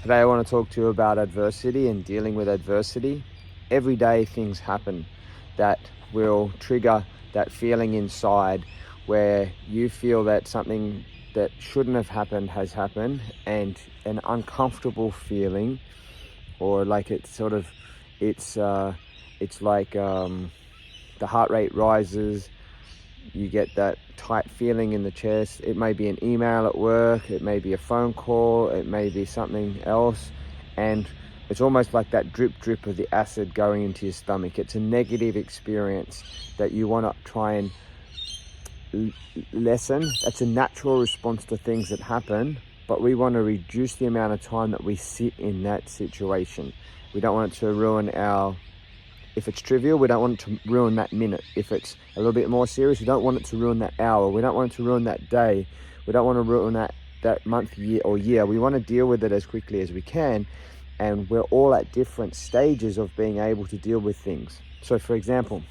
Today I want to talk to you about adversity and dealing with adversity. Every day things happen that will trigger that feeling inside where you feel that something that shouldn't have happened has happened, and an uncomfortable feeling, or like it's like the heart rate rises. You get that tight feeling in the chest. It may be an email at work, it may be a phone call, it may be something else, and it's almost like that drip of the acid going into your stomach. It's a negative experience that you want to try and lessen. That's a natural response to things that happen, but we want to reduce the amount of time that we sit in that situation. We don't want it to ruin our... If it's trivial, we don't want it to ruin that minute. If it's a little bit more serious, we don't want it to ruin that hour. We don't want it to ruin that day. We don't want to ruin that month, year. We want to deal with it as quickly as we can. And we're all at different stages of being able to deal with things. So for example,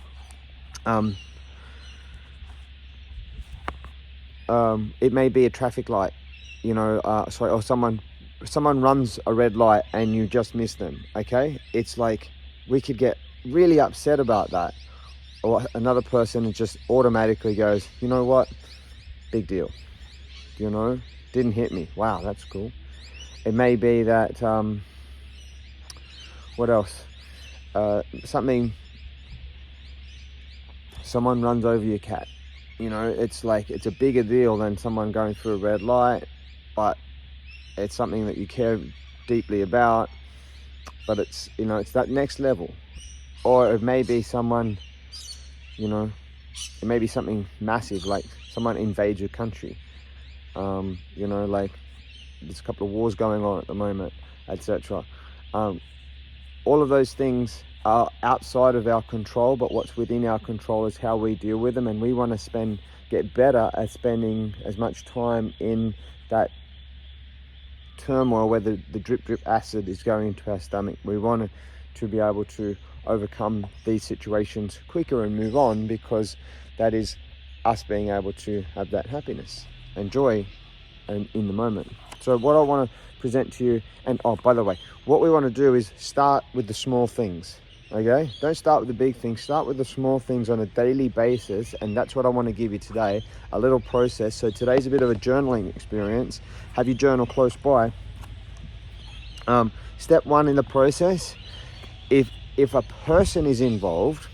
it may be a traffic light, or someone runs a red light and you just miss them, okay? It's like we could get really upset about that, or another person just automatically goes, you know what, big deal, didn't hit me, wow, that's cool. It may be that what else, someone runs over your cat. It's like it's a bigger deal than someone going through a red light, but it's something that you care deeply about, but it's that next level. Or it may be someone, it may be something massive, like someone invades your country. Like there's a couple of wars going on at the moment, etc. All of those things are outside of our control, but what's within our control is how we deal with them. And we want to get better at spending as much time in that turmoil where the drip acid is going into our stomach. We want to be able to overcome these situations quicker and move on, because that is us being able to have that happiness and joy in the moment. So what I want to present to you, and by the way, what we want to do is start with the small things, okay? Don't start with the big things, start with the small things on a daily basis. And that's what I want to give you today, a little process. So today's a bit of a journaling experience. Have your journal close by. Step one in the process, if a person is involved,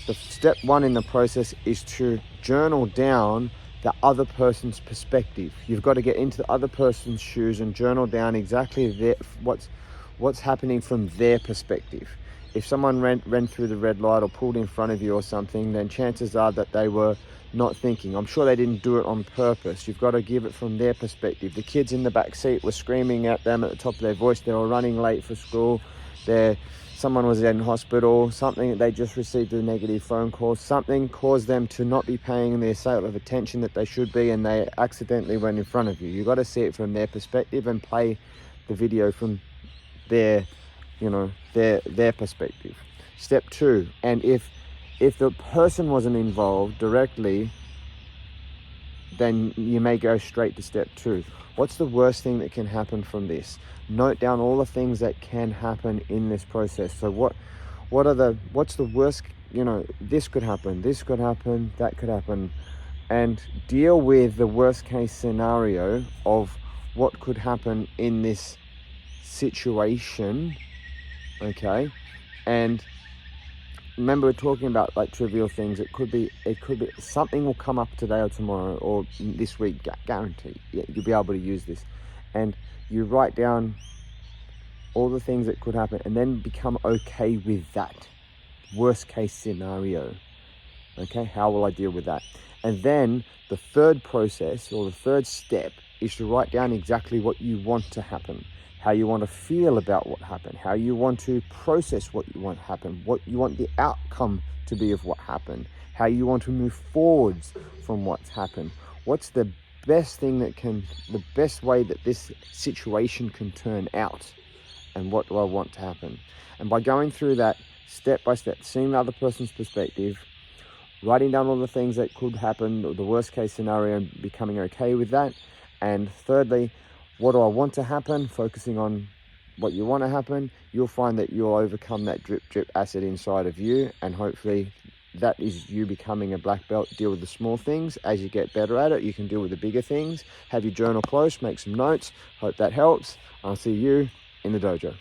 the step one in the process is to journal down the other person's perspective. You've got to get into the other person's shoes and journal down exactly what's happening from their perspective. If someone ran through the red light or pulled in front of you or something, then chances are that they were not thinking. I'm sure they didn't do it on purpose. You've got to give it from their perspective. The kids in the back seat were screaming at them at the top of their voice. They were running late for school. Someone was in hospital, something, they just received a negative phone call, something caused them to not be paying the sale of attention that they should be, and they accidentally went in front of you. You've got to see it from their perspective and play the video from their perspective. Step two, and if the person wasn't involved directly, then you may go straight to step two. What's the worst thing that can happen from this? Note down all the things that can happen in this process. So what's the worst, this could happen, that could happen, and deal with the worst case scenario of what could happen in this situation, okay? And remember, we're talking about like trivial things. It could be something will come up today or tomorrow or this week, guarantee. Yeah, you'll be able to use this, and you write down all the things that could happen, and then become okay with that worst case scenario. Okay, how will I deal with that? And then the third process, or the third step, is to write down exactly what you want to happen, how you want to feel about what happened, how you want to process what you want to happen, what you want the outcome to be of what happened, how you want to move forwards from what's happened. What's the best way that this situation can turn out, and what do I want to happen? And by going through that step by step, seeing the other person's perspective, writing down all the things that could happen, the worst case scenario, and becoming okay with that. And thirdly, what do I want to happen, focusing on what you want to happen, you'll find that you'll overcome that drip acid inside of you, and hopefully that is you becoming a black belt. Deal with the small things. As you get better at it, you can deal with the bigger things. Have your journal close, make some notes. Hope that helps. I'll see you in the dojo.